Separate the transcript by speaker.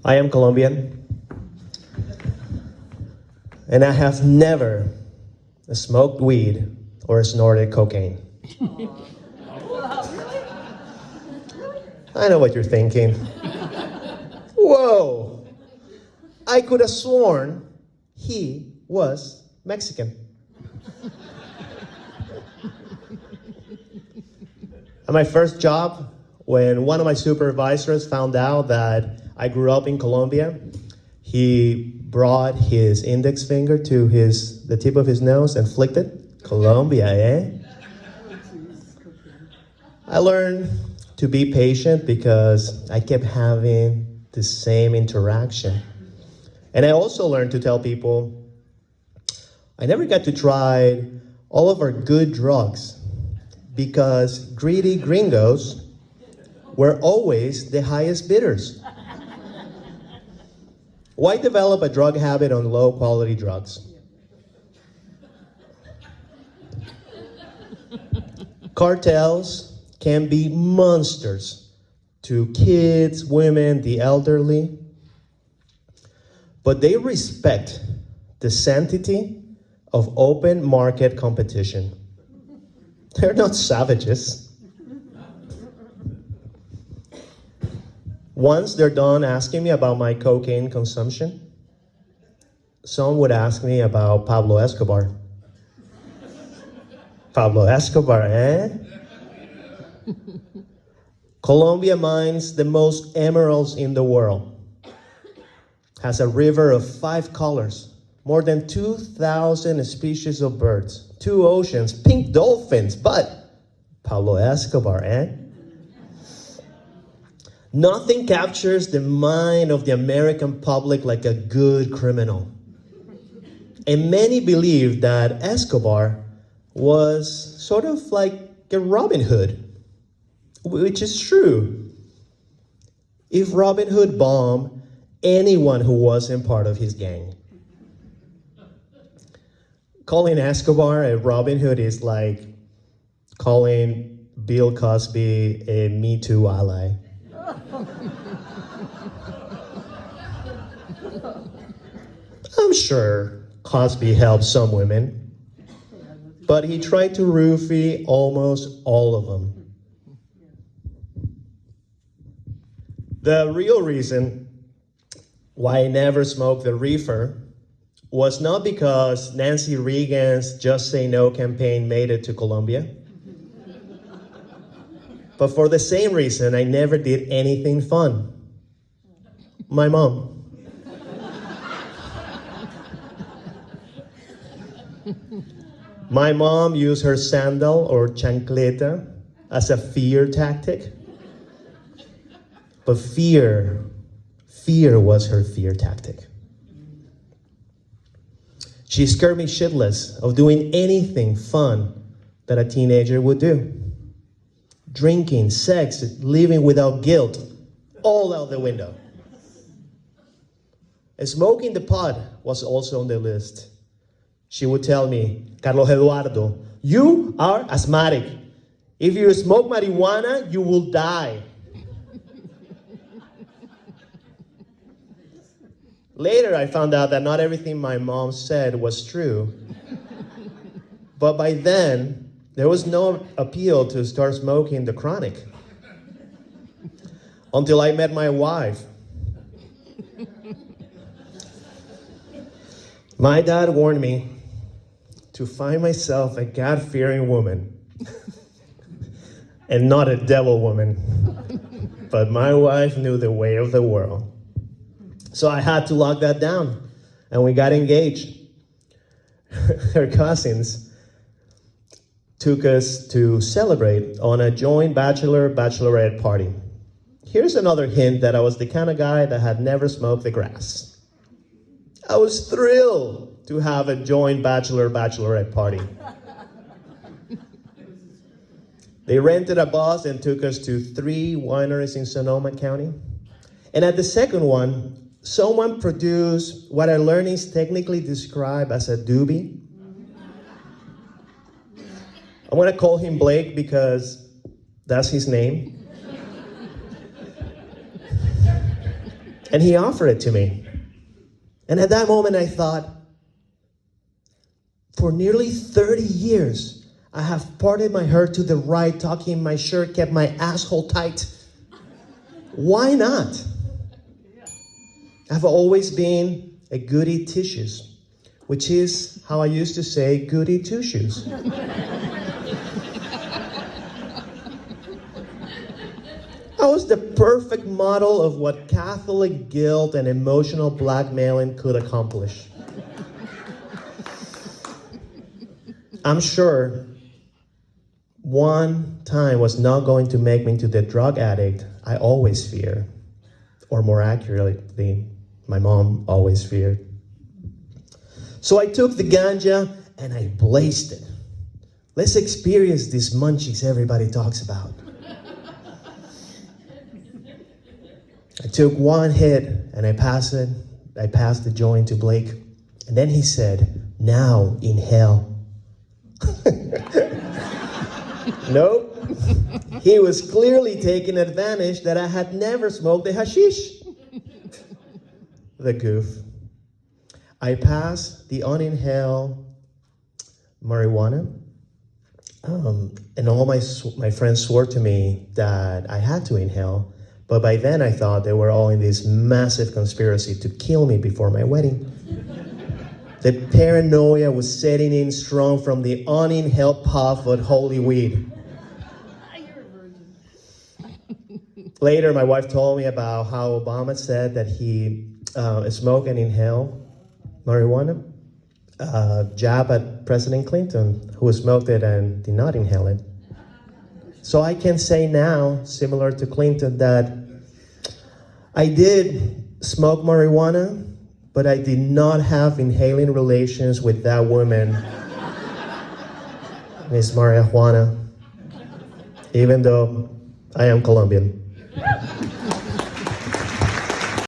Speaker 1: I am Colombian, and I have never smoked weed or snorted cocaine. I know what you're thinking. Whoa! I could have sworn he was Mexican. At my first job, when one of my supervisors found out that I grew up in Colombia, he brought his index finger to the tip of his nose and flicked it. Colombia, eh? I learned to be patient because I kept having the same interaction. And I also learned to tell people, I never got to try all of our good drugs because greedy gringos were always the highest bidders. Why develop a drug habit on low quality drugs? Cartels can be monsters to kids, women, the elderly, but they respect the sanctity of open market competition. They're not savages. Once they're done asking me about my cocaine consumption, some would ask me about Pablo Escobar. Pablo Escobar, eh? Colombia mines the most emeralds in the world. Has a river of 5 colors, more than 2,000 species of birds, 2 oceans, pink dolphins, but Pablo Escobar, eh? Nothing captures the mind of the American public like a good criminal. And many believe that Escobar was sort of like a Robin Hood, which is true. If Robin Hood bombed anyone who wasn't part of his gang. Calling Escobar a Robin Hood is like calling Bill Cosby a Me Too ally. I'm sure Cosby helped some women, but he tried to roofie almost all of them. The real reason why I never smoked the reefer was not because Nancy Reagan's Just Say No campaign made it to Colombia, but for the same reason I never did anything fun. My mom. My mom used her sandal or chancleta as a fear tactic. But fear was her fear tactic. She scared me shitless of doing anything fun that a teenager would do. Drinking, sex, living without guilt, all out the window. Smoking the pot was also on the list. She would tell me, Carlos Eduardo, you are asthmatic. If you smoke marijuana, you will die. Later, I found out that not everything my mom said was true. But by then, there was no appeal to start smoking the chronic. Until I met my wife. My dad warned me to find myself a God-fearing woman and not a devil woman. But my wife knew the way of the world. So I had to lock that down, and we got engaged. Her cousins took us to celebrate on a joint bachelorette party. Here's another hint that I was the kind of guy that had never smoked the grass. I was thrilled to have a joint bachelorette party. They rented a bus and took us to 3 wineries in Sonoma County. And at the second one, someone produced what our learnings technically describe as a doobie. I'm gonna call him Blake because that's his name. And he offered it to me. And at that moment I thought, for nearly 30 years, I have parted my hair to the right, tucking my shirt, kept my asshole tight. Why not? I've always been a goody tissues, which is how I used to say goody two shoes. I was the perfect model of what Catholic guilt and emotional blackmailing could accomplish. I'm sure one time was not going to make me into the drug addict I always feared, or more accurately, my mom always feared. So I took the ganja and I blazed it. Let's experience these munchies everybody talks about. I took one hit and I passed the joint to Blake. And then he said, "Now inhale." Nope. He was clearly taking advantage that I had never smoked the hashish. The goof. I passed the uninhaled marijuana. And all my friends swore to me that I had to inhale. But by then I thought they were all in this massive conspiracy to kill me before my wedding. The paranoia was setting in strong from the uninhaled puff of holy weed.
Speaker 2: You're a virgin.
Speaker 1: Later, my wife told me about how Obama said that he smoked and inhaled marijuana, jab at President Clinton, who smoked it and did not inhale it. So I can say now, similar to Clinton, that I did smoke marijuana, but I did not have inhaling relations with that woman, Miss Marijuana, even though I am Colombian.